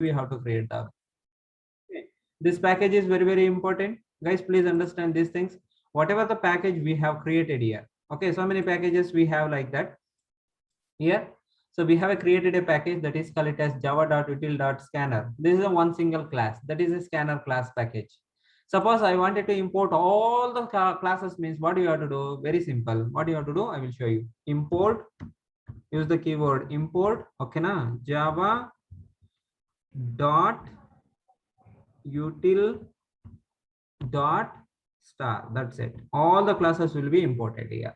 we have to create the okay. This package is very important, guys. Please understand these things. Whatever the package we have created here, okay, so many packages we have like that here. So we have created a package that is called it as java.util.scanner. This is a one single class, that is a scanner class package. Suppose I wanted to import all the classes, means what you have to do? Very simple. What you have to do, I will show you. Import, use the keyword import, okay na, java dot util dot star. That's it. All the classes will be imported here.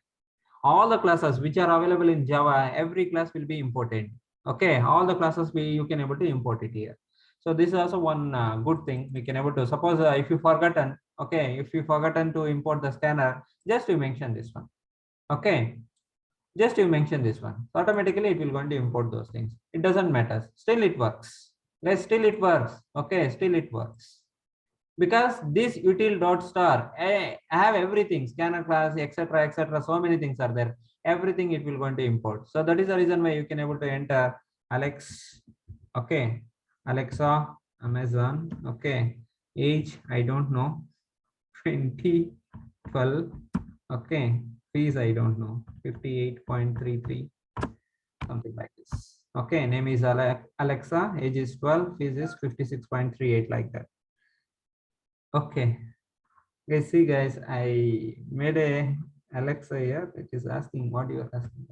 All the classes which are available in Java, every class will be imported. Okay, all the classes you can able to import it here. So this is also one good thing we can able to. Suppose if you forgotten, okay, if you forgotten to import the scanner, just you mention this one. Okay, just you mention this one. So automatically it will going to import those things. It doesn't matter. Still it works. Guys, still it works. Okay, still it works. Because this util dot star I have everything, scanner class, etc, so many things are there, everything it will going to import. So that is the reason why you can able to enter Alex, okay, Alexa, Amazon, okay, age I don't know, 2012, okay, fees I don't know, 58.33, something like this. Okay, name is Alexa, age is 12, fees is 56.38, like that. Okay. Guys, see guys, I made a Alexa here. It is asking what you are asking.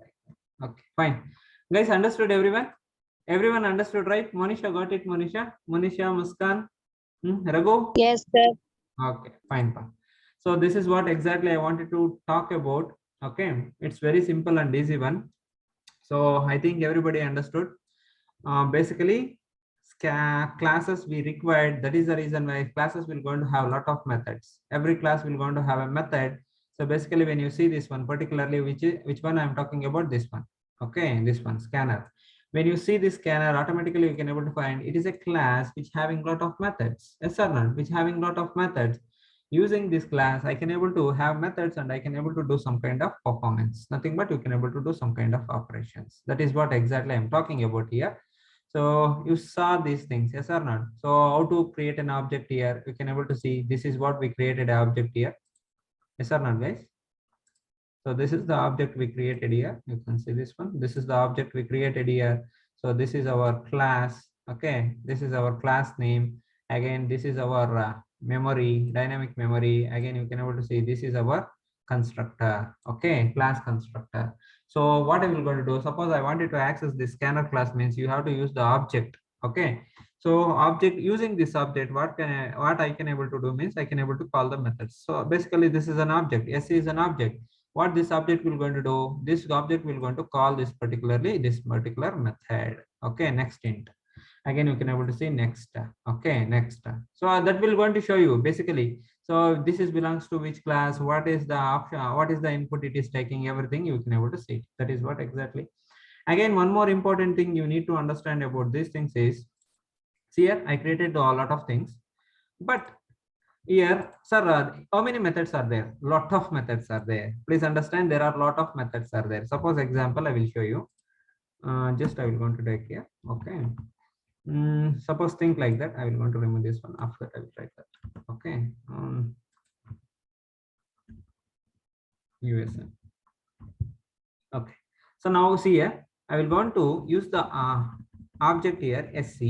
Okay, fine. Guys, understood everyone? Everyone understood, right? Monisha got it, Monisha? Monisha, Muskan, Raghu? Yes, sir. Okay, fine, fine. So this is what exactly I wanted to talk about. Okay, it's very simple and easy one. So I think everybody understood. Basically, classes we required, that is the reason why classes will going to have a lot of methods. Every class will going to have a method. So basically when you see this one, particularly which one I'm talking about, this one, okay, this one, scanner. When you see this scanner, automatically you can able to find it is a class which having lot of methods, yes or not, which having lot of methods. Using this class I can able to have methods and I can able to do some kind of performance, nothing but you can able to do some kind of operations. That is what exactly I'm talking about here. So you saw these things, yes or not? So how to create an object here, you can able to see this is what we created an object here, yes or not, guys? So this is the object we created here. You can see this one. This is the object we created here. So this is our class. Okay, this is our class name. Again, this is our memory, dynamic memory. Again, you can able to see this is our constructor. Okay, class constructor. So what I will going to do? Suppose I wanted to access this scanner class, means you have to use the object. Okay. So object, using this object, what I can able to do means I can able to call the methods. So basically this is an object. S is an object. What this object will going to do, this object will going to call this particular method. Okay, next int. Again you can able to see next. Okay, next. So that will going to show you basically. So this is belongs to which class, what is the option, what is the input it is taking, everything you can able to see. That is what exactly. Again, one more important thing you need to understand about these things is, see here I created a lot of things, but here, sir, how many methods are there? Lot of methods are there. Please understand there are lot of methods are there. Suppose example, I will show you. Just I will going to take here. Okay. Suppose think like that. I will going to remove this one. After that, I will write that. Okay. USN. Okay. So now see here, I will going to use the object here sc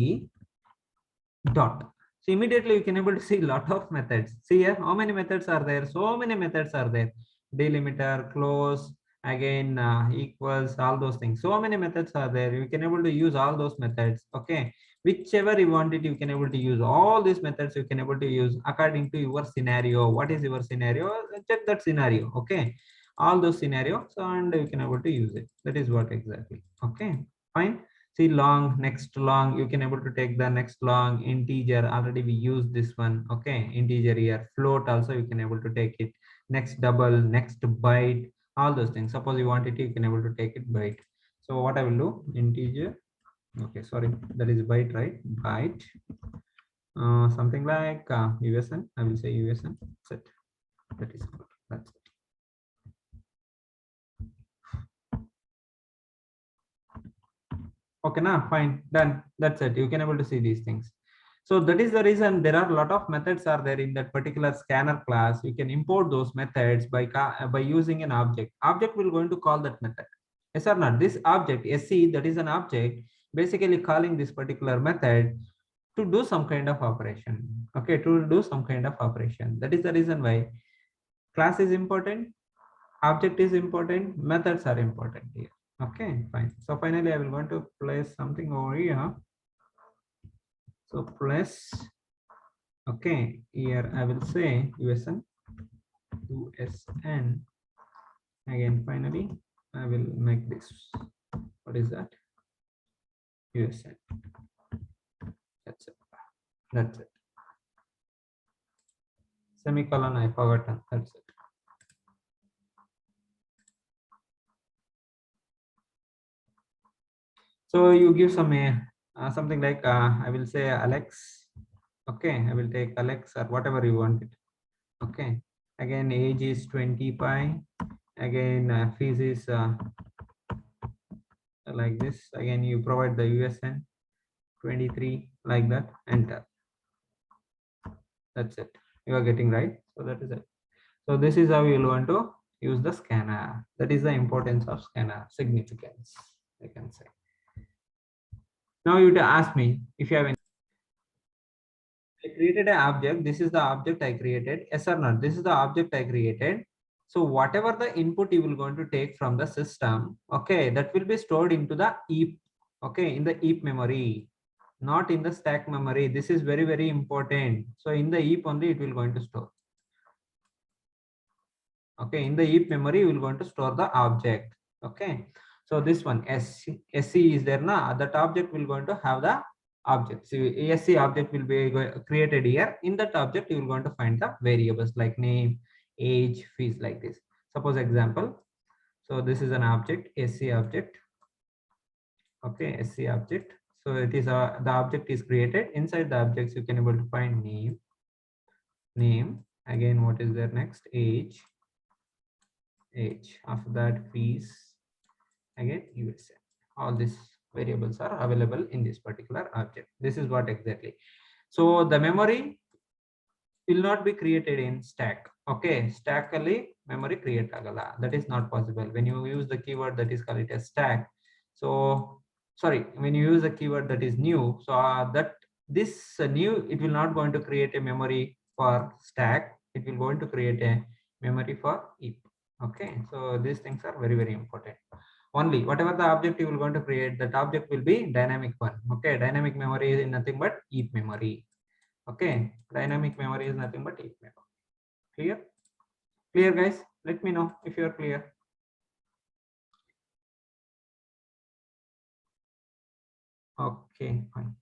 dot. So immediately you can able to see lot of methods. See here, how many methods are there? So many methods are there. Delimiter, close, again equals, all those things. So many methods are there. You can able to use all those methods. Okay, whichever you wanted, you can able to use all these methods. You can able to use according to your scenario. What is your scenario? Check that scenario. Okay, all those scenarios, and you can able to use it. That is what exactly. Okay, fine. See long, next long, you can able to take the next long, integer, already we used this one. Okay, integer here, float also you can able to take it, next double, next byte, all those things. Suppose you want it, you can able to take it byte. So what I will do, integer, okay, sorry, that is byte, right? Byte, something like USN, I will say USN set. That is good. That's it. Okay, now fine, done. That's it. You can able to see these things. So that is the reason there are a lot of methods are there in that particular scanner class. You can import those methods by using an object. Object will going to call that method. Yes or not? This object SC, that is an object basically calling this particular method to do some kind of operation. Okay, to do some kind of operation. That is the reason why class is important, object is important, methods are important here. Okay, fine. So finally I will going to place something over here. So plus, okay, here I will say USN, USN. Again, finally, I will make this. What is that? USN. That's it. That's it. Semicolon, I forgotten. That's it. So you give some something like I will say Alex. Okay, I will take Alex or whatever you want it. Okay. Again, age is 20 pi. Again, fees is like this. Again, you provide the USN 23 like that. Enter. That's it. You are getting right. So that is it. So this is how you will want to use the scanner. That is the importance of scanner, significance, I can say. Now you to ask me if you have any. I created an object. This is the object I created. Yes or not? This is the object I created. So whatever the input you will going to take from the system, okay, that will be stored into the heap, okay, in the heap memory, not in the stack memory. This is very, very important. So in the heap only it will going to store. Okay, in the heap memory you will going to store the object. Okay, so this one SC is there now, that object will going to have the object. So SC object will be created here. In that object you will going to find the variables like name, age, fees, like this. Suppose example, so this is an object, SC object. Okay, SC object. So it is the object is created. Inside the objects you can able to find name. Again, what is there next? Age. After that, fees. Again, USA. All these variables are available in this particular object. This is what exactly. So the memory will not be created in stack. Okay, stack ali memory create agala. That is not possible. When you use the keyword that is called it as stack. So sorry, when you use the keyword that is new, so that this new, it will not going to create a memory for stack. It will going to create a memory for heap. Okay, so these things are very, very important. Only whatever the object you will going to create, that object will be dynamic one. Okay, dynamic memory is nothing but heap memory. Okay, dynamic memory is nothing but heap memory. Clear? Clear, guys? Let me know if you are clear. Okay, fine.